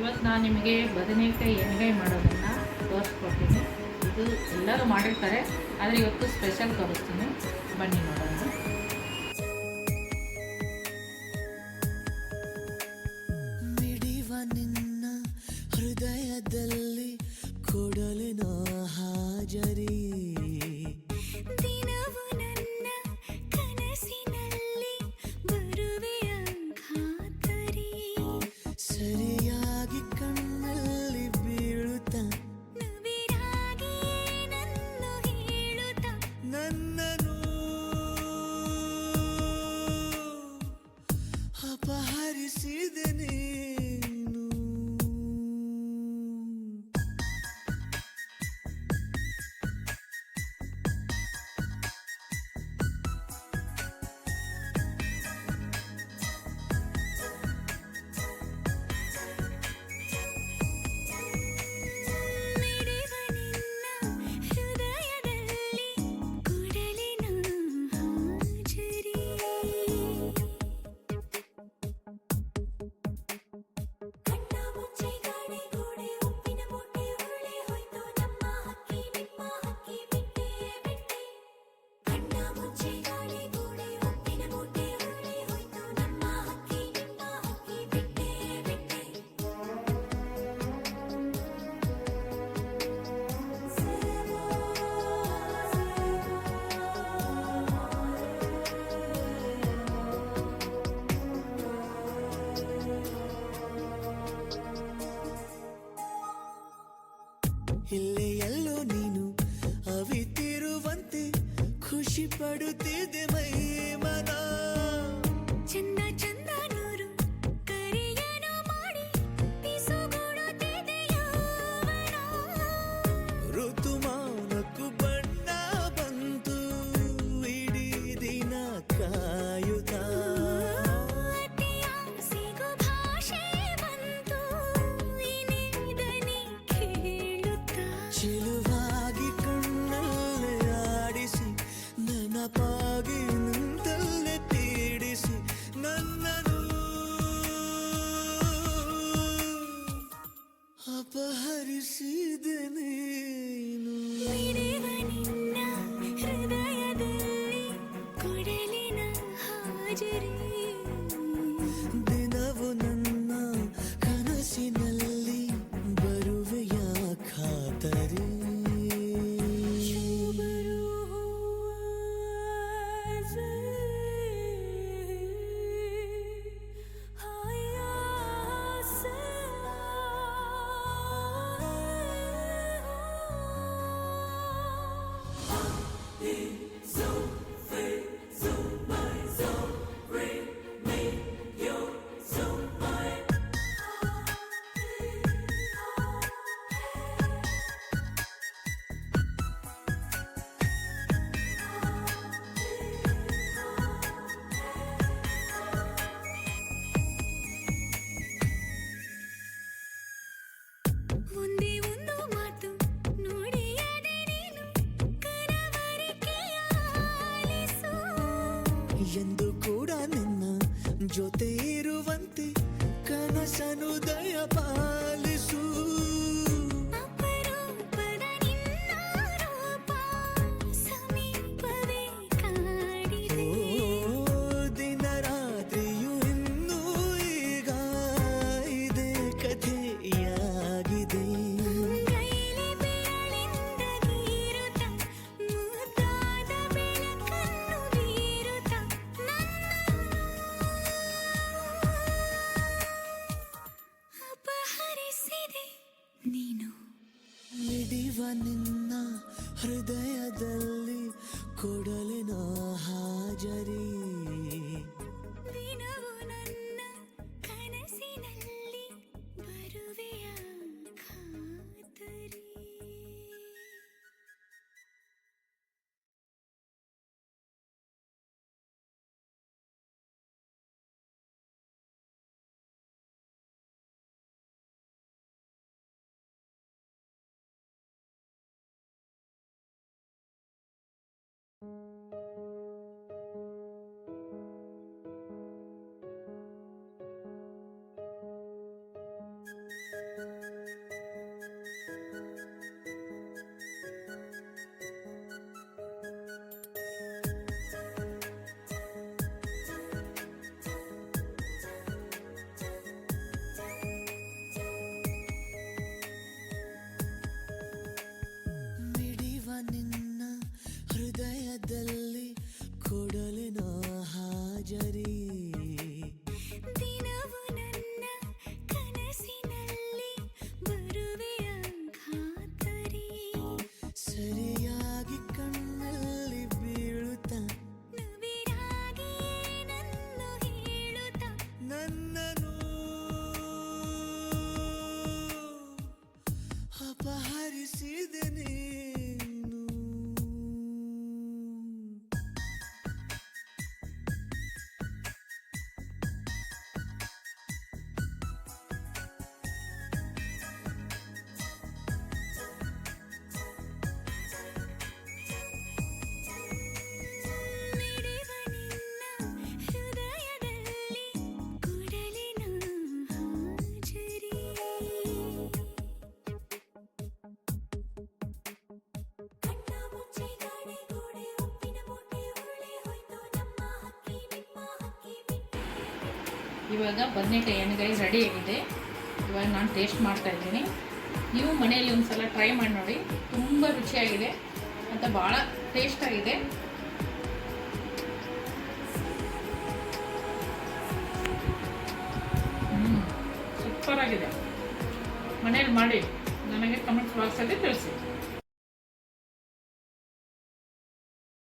ಇವತ್ತು ನಾನು ನಿಮಗೆ ಬದನೆಕಾಯಿ ಎಣ್ಗಾಯಿ ಮಾಡೋದನ್ನು ತೋರಿಸ್ಕೊಡ್ತೀನಿ. ಇದು ಎಲ್ಲರೂ ಮಾಡಿರ್ತಾರೆ, ಆದರೆ ಇವತ್ತು ಸ್ಪೆಷಲ್ ತೋರಿಸ್ತೀನಿ. ಬನ್ನಿ ನೋಡೋಣ. ಮಿಡಿವ ನಿನ್ನ ಹೃದಯದಲ್ಲಿ ಕೊಡಲಿನ ಹಾಜರಿ, ದಿನವು ನನ್ನ ಕನಸಿನಲ್ಲಿ ಬರುವೆಯ ಖಾತರಿ, ಸರಿಯಾಗಿ ಕಣ್ಣಲ್ಲಿ ಬೀಳುತ್ತ ನವಿರಾಗಿ ನನ್ನು ಹೇಳುತ್ತ ನನ್ನನು ಅಪಹರಿಸಿದೆ ನೀನು. ಮಿಡಿವ ನಿನ್ನ ಹೃದಯದಲ್ಲಿ ಕೊಡಲಿನ ಹಾಜರಿ. ಕಣ್ಣ ಮುಚ್ಚಿ ಗಾಳಿ ಗೋಡೆ ಉಪ್ಪಿನ ಮೂಟೆ ಉರುಳಿ ಹೋಯ್ತು, ನಮ್ಮ ಹಕ್ಕಿ ನಿಮ್ಮ ಹಕ್ಕಿ ಬಿಟ್ಟೆ ಬಿಟ್ಟೆ. ಕಣ್ಣ ಮುಚ್ಚಿ ಗಾಳಿ ಗೋಡೆ ಉಪ್ಪಿನ ಮೂಟೆ ಉರುಳಿ ಹೋಯ್ತು, ನಮ್ಮ ಹಕ್ಕಿ ನಿಮ್ಮ ಹಕ್ಕಿ ಬಿಟ್ಟೆ ಬಿಟ್ಟೆ. ಇಲ್ಲೇ ಎಲ್ಲೋ ನೀನು ಅವಿತಿರುವಂತೆ ಖುಷಿ ಪಡುತ್ತಿದೆ ಮೈ ಮನ. ಚಂದ ಚಂದ ನೂರು ಕರೆಯನು ಮಾಡಿ ಪಿಸುಗುಡುತ್ತಿದೆ ಯೌವನ. ಋತುಮಾನಕ್ಕೂ ಬಣ್ಣ ಬಂತು ಇಡೀ ದಿನ ಕಾಯುತ್ತ. ಅತಿಯ ಸಿಗು ಭಾಷೆ ಬಂತು ಇನಿದನಿ ಕೇಳುತ್ತ. ಚೆಲುವಾಗಿ ಕಣ್ಣಲ್ಲೇ ಆಡಿಸಿ ನೆನಪಾಗಿ ನಿಂತಲ್ಲೇ ಪೀಡಿಸಿ ನನ್ನನು ಅಪಹರಿಸಿದೆ ನೀನು. ಮಿಡಿವ ನಿನ್ನ ಹೃದಯದಲ್ಲಿ ಕೊಡಲಿನ ಹಾಜರಿ, ದಿನವು ನನ್ನ ಕನಸಿನಲ್ಲಿ ಬರುವೆಯ ಖಾತರಿ. ಒಂದೇ ಒಂದು ಮಾತು ನುಡಿಯದೆ ನೀನು ಕನವರಿಕೆಯ ಆಲಿಸು. ಎಂದು ಕೂಡ ನಿನ್ನ ಜೊತೆ ಇರುವಂತೆ ಕನಸನು ದಯ ಪಾಲಿಸು. ಅಪರೂಪದ ನಿನ್ನ ರೂಪ ಸಮೀಪವೇ ಕಾಡಿದೆ. ದಿನ ರಾತ್ರಿಯು ಇನ್ನೂ ಈಗ ಇದೇ ಕಥೆಯಾಗಿದೆ. ಕೈಲಿ ಬೆರಳಿಂದ ಗೀರುತ್ತ ಮುದ್ದಾದ ಬೆಳಕನ್ನು ಬೀರುತ್ತ ನನ್ನನ್ನು ಅಪಹರಿಸಿದೆ ನೀನು. ಮಿಡಿವ ನಿನ್ನ ಹೃದಯದಲ್ಲಿ ಕೊಡಲಿನ ಹಾಜರಿ, ದಿನವು ನನ್ನ ಕನಸಿನಲ್ಲಿ ಬರುವೆಯ ಖಾತರಿ. ಇವಾಗ ಬದನೆಕಾಯಿ ಎಣ್ಣೆಗಾಯಿ ರೆಡಿ ಆಗಿದೆ. ಇವಾಗ ನಾನು ಟೇಸ್ಟ್ ಮಾಡ್ತಾ ಇದ್ದೀನಿ. ನೀವು ಮನೆಯಲ್ಲಿ ಒಂದು ಸಲ ಟ್ರೈ ಮಾಡಿ ನೋಡಿ, ತುಂಬ ರುಚಿಯಾಗಿದೆ ಮತ್ತು ಭಾಳ ಟೇಸ್ಟಾಗಿದೆ. ಸೂಪರಾಗಿದೆ. ಮನೇಲಿ ಮಾಡಿ ನನಗೆ ಕಮೆಂಟ್ ಬಾಕ್ಸಲ್ಲಿ ತಿಳಿಸಿ.